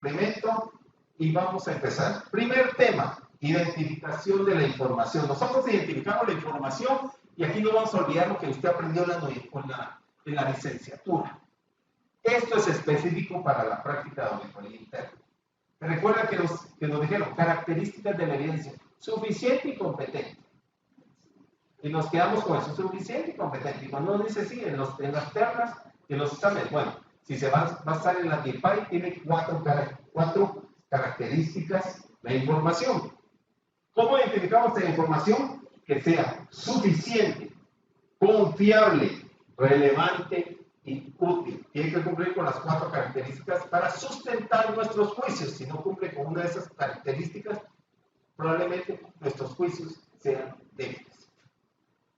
implemento y vamos a empezar. Primer tema, identificación de la información. Nosotros identificamos la información y aquí no vamos a olvidar lo que usted aprendió en la licenciatura. Esto es específico para la práctica de auditoría interna. Recuerda que nos dijeron características de la evidencia, suficiente y competente. Y nos quedamos con eso, suficiente y competente. Y cuando uno dice sí, en las ternas, en los exámenes, bueno, si se va a estar en la DIPAI, tiene cuatro características la información. ¿Cómo identificamos la información? Que sea suficiente, confiable, relevante y útil. Tiene que cumplir con las cuatro características para sustentar nuestros juicios. Si no cumple con una de esas características, probablemente nuestros juicios sean débiles.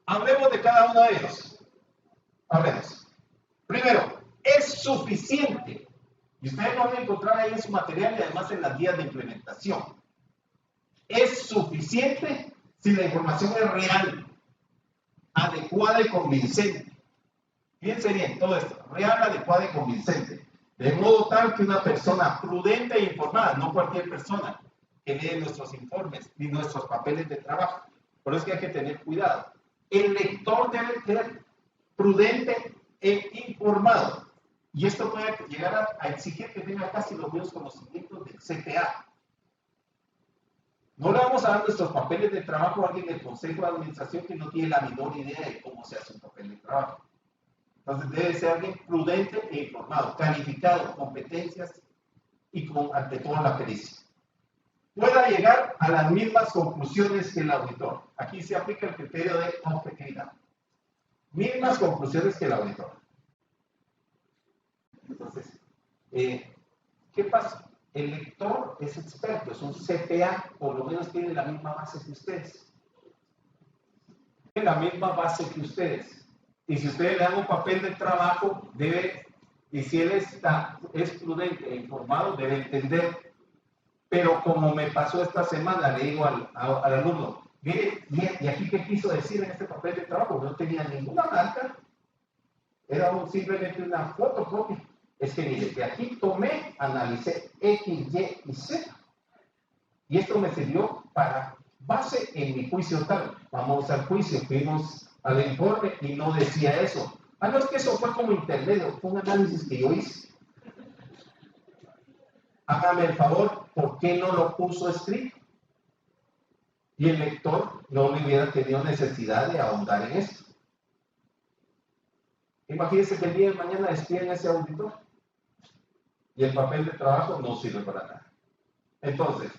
Hablemos de cada uno de ellos. Hablemos. Primero, es suficiente. Y ustedes lo van a encontrar ahí en su material y además en las guías de implementación. Es suficiente si la información es real, adecuada y convincente. Fíjense bien, todo esto, real, adecuada y convincente. De modo tal que una persona prudente e informada, no cualquier persona que lee nuestros informes ni nuestros papeles de trabajo. Por eso es que hay que tener cuidado. El lector debe ser prudente e informado. Y esto puede llegar a exigir que tenga casi los mismos conocimientos del CPA. No le vamos a dar nuestros papeles de trabajo a alguien del Consejo de Administración que no tiene la menor idea de cómo se hace un papel de trabajo. Entonces debe ser alguien prudente e informado, calificado, competencias y ante todo la pericia. Pueda llegar a las mismas conclusiones que el auditor. Aquí se aplica el criterio de objetividad. Mismas conclusiones que el auditor. Entonces, ¿qué pasa? El lector es experto, es un CPA, por lo menos tiene la misma base que ustedes. Tiene la misma base que ustedes. Y si ustedes le dan un papel de trabajo, y si él es prudente e informado, debe entender. Pero como me pasó esta semana, le digo al alumno, mire, ¿y aquí qué quiso decir en este papel de trabajo? No tenía ninguna marca, era simplemente una fotocopia. Es que mire, de aquí analicé X, Y y Z. Y esto me sirvió para base en mi juicio tal. Vamos al juicio, fuimos al informe y no decía eso. No, es que eso fue como intermedio, fue un análisis que yo hice. Hágame el favor, ¿por qué no lo puso escrito? Y el lector no me hubiera tenido necesidad de ahondar en esto. Imagínense que el día de mañana despiden a ese auditor y el papel de trabajo no sirve para nada. Entonces,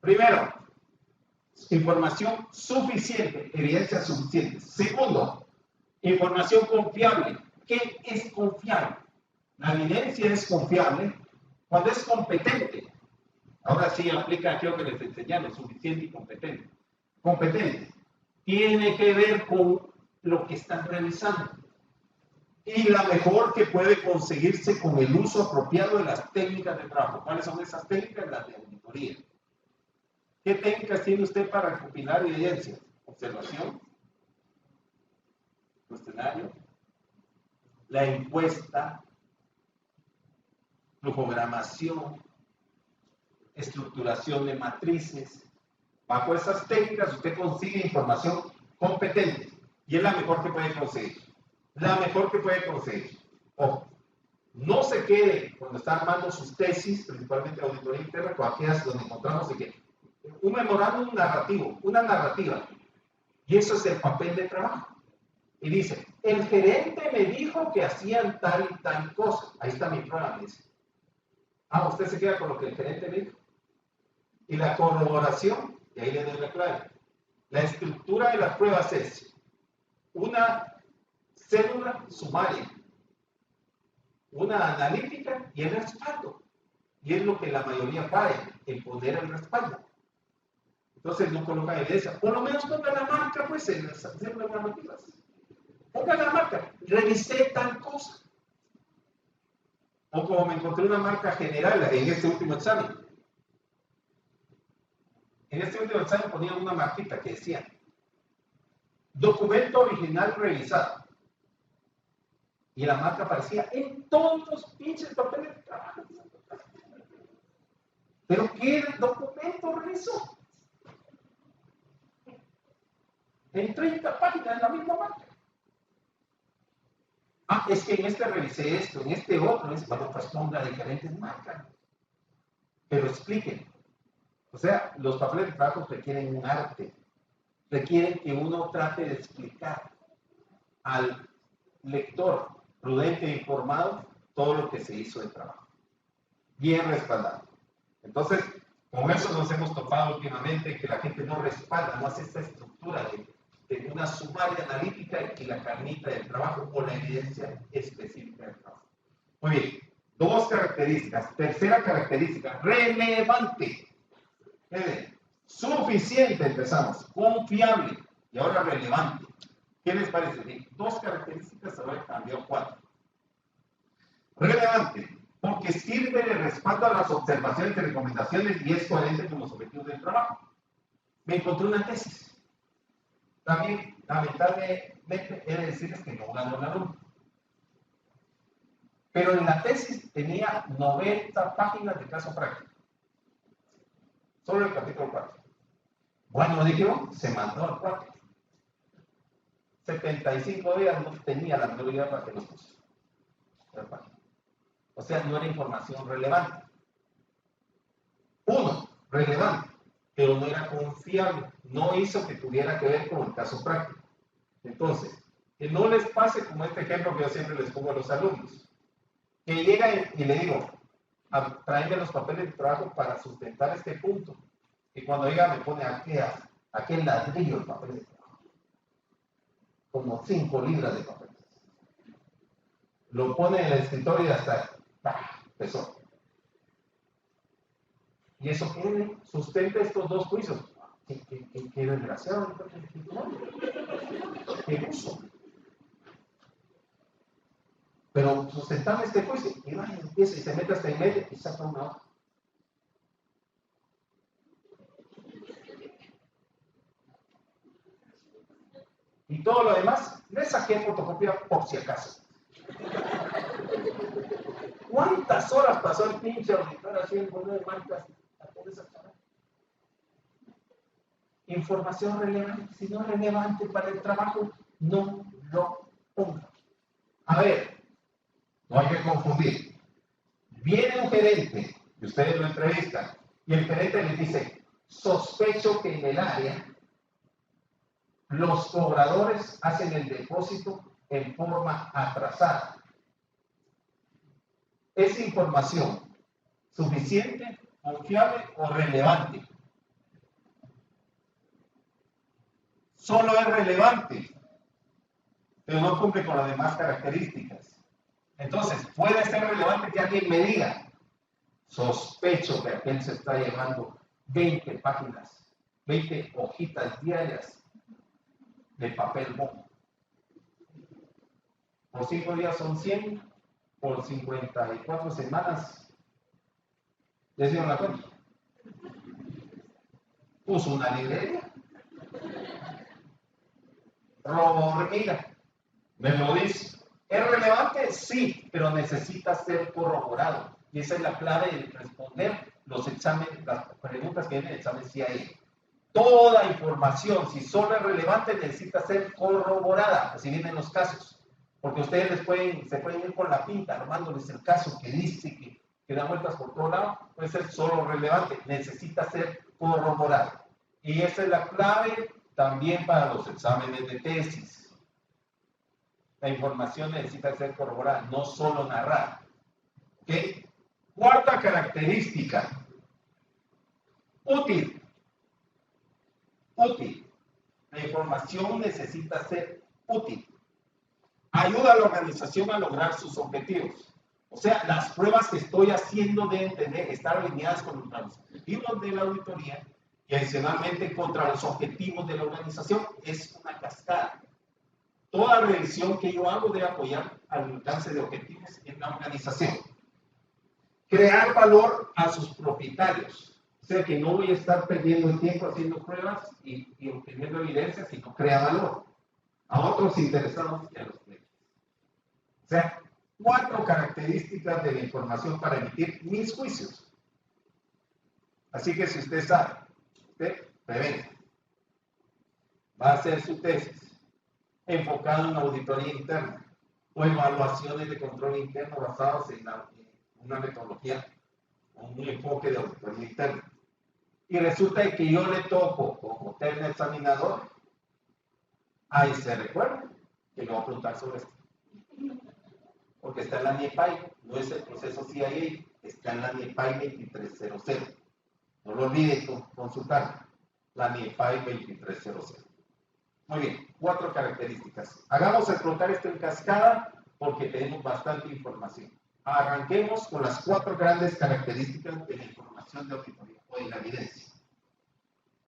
primero, información suficiente, evidencia suficiente. Segundo, información confiable. ¿Qué es confiable? La evidencia es confiable cuando es competente. Ahora sí aplica aquello que les enseñaron, suficiente y competente. Competente. Tiene que ver con lo que están realizando. Y la mejor que puede conseguirse con el uso apropiado de las técnicas de trabajo. ¿Cuáles son esas técnicas? Las de auditoría. ¿Qué técnicas tiene usted para recopilar evidencia? Observación, cuestionario, la encuesta, flujogramación, estructuración de matrices. Bajo esas técnicas usted consigue información competente y es la mejor que puede conseguir. La mejor que puede conseguir. Ojo, no se quede cuando está armando sus tesis, principalmente auditoría interna, con aquellas donde encontramos de que un memorándum narrativo, una narrativa, y eso es el papel de trabajo. Y dice, el gerente me dijo que hacían tal y tal cosa. Ahí está mi prueba, me dice. Usted se queda con lo que el gerente me dijo. Y la corroboración, y ahí le doy la clave. La estructura de las pruebas es una célula sumaria, una analítica y el respaldo. Y es lo que la mayoría falla, el poner el respaldo. Entonces no coloca evidencia. Por lo menos ponga la marca, pues, en las células narrativas. Ponga la marca. Revisé tal cosa. O como me encontré una marca general en este último examen. En este último examen ponía una marquita que decía documento original revisado. Y la marca aparecía en todos los pinches papeles de trabajo. ¿Pero qué documento revisó? En 30 páginas, la misma marca. Ah, es que en este revisé esto, en este otro, bueno, pues ponga diferentes marcas. Pero expliquen. O sea, los papeles de trabajo requieren un arte. Requieren que uno trate de explicar al lector prudente e informado todo lo que se hizo de trabajo. Bien respaldado. Entonces, con eso nos hemos topado últimamente, que la gente no respalda, no hace esta estructura de una sumaria analítica y la carnita del trabajo o la evidencia específica del trabajo. Muy bien, dos características. Tercera característica, relevante. Suficiente, empezamos. Confiable. Y ahora relevante. ¿Qué les parece? De dos características, ahora cambió cuatro. Relevante, porque sirve de respaldo a las observaciones y recomendaciones y es coherente con los objetivos del trabajo. Me encontré una tesis. También, lamentablemente, he de decirles que no ganó el alumno. Pero en la tesis tenía 90 páginas de caso práctico. Solo el capítulo 4. Bueno, dijeron, se mandó al 4. 75 días no tenía la menor idea para que los puso. O sea, no era información relevante. Uno, relevante, pero no era confiable. No hizo que tuviera que ver con el caso práctico. Entonces, que no les pase como este ejemplo que yo siempre les pongo a los alumnos. Que llega y le digo, tráeme los papeles de trabajo para sustentar este punto. Y cuando llega me pone aquel ladrillo el papel de trabajo. Como 5 libras de papel. Lo pone en el escritorio y hasta empezó. Y eso qué sustenta estos dos juicios. Qué desgraciado. Qué uso. Pero sustentando este juicio, y va y empieza y se mete hasta en medio y saca una hoja. Y todo lo demás, le saqué fotocopia por si acaso. ¿Cuántas horas pasó el pinche auditor haciendo 9 marcas a toda esa cara? Información relevante. Si no es relevante para el trabajo, no lo ponga. A ver, no hay que confundir. Viene un gerente, y ustedes lo entrevistan, y el gerente les dice, sospecho que en el área los cobradores hacen el depósito en forma atrasada. ¿Es información suficiente, confiable o relevante? Solo es relevante, pero no cumple con las demás características. Entonces, puede ser relevante que alguien me diga, sospecho que aquel se está llevando 20 páginas, 20 hojitas diarias de papel mono. Por 5 días son 100, por 54 semanas, ¿les dieron la cuenta? Puso una librería. Robo hormiga. Me lo dice. ¿Es relevante? Sí, pero necesita ser corroborado. Y esa es la clave de responder los exámenes, las preguntas que vienen en el examen CIA. Toda información, si solo es relevante, necesita ser corroborada. Así vienen los casos. Porque ustedes se pueden ir con la pinta, armándoles el caso que dice que da vueltas por todo lado. Puede ser solo relevante, necesita ser corroborado. Y esa es la clave también para los exámenes de tesis. La información necesita ser corroborada, no solo narrada. ¿Okay? Cuarta característica. Útil. Útil. La información necesita ser útil. Ayuda a la organización a lograr sus objetivos. O sea, las pruebas que estoy haciendo deben estar alineadas con los objetivos de la auditoría y adicionalmente contra los objetivos de la organización. Es una cascada. Toda revisión que yo hago debe apoyar al alcance de objetivos en la organización. Crear valor a sus propietarios. O sea que no voy a estar perdiendo el tiempo haciendo pruebas y obteniendo evidencia, sino crea valor a otros interesados y a los clientes. O sea, 4 características de la información para emitir mis juicios. Así que si usted sabe, usted prevenga, va a hacer su tesis enfocado en auditoría interna o evaluaciones de control interno basados en una metodología, un enfoque de auditoría interna. Y resulta que yo le toco como terna examinador, ahí se recuerda que le voy a preguntar sobre esto. Porque está en la NIEPAI, no es el proceso CIA, está en la NIEPAI 2300. No lo olvide consultar, la NIEPAI 2300. Muy bien, 4 características. Hagamos explotar esto en cascada porque tenemos bastante información. Arranquemos con las 4 grandes características de la información de auditoría o de la evidencia.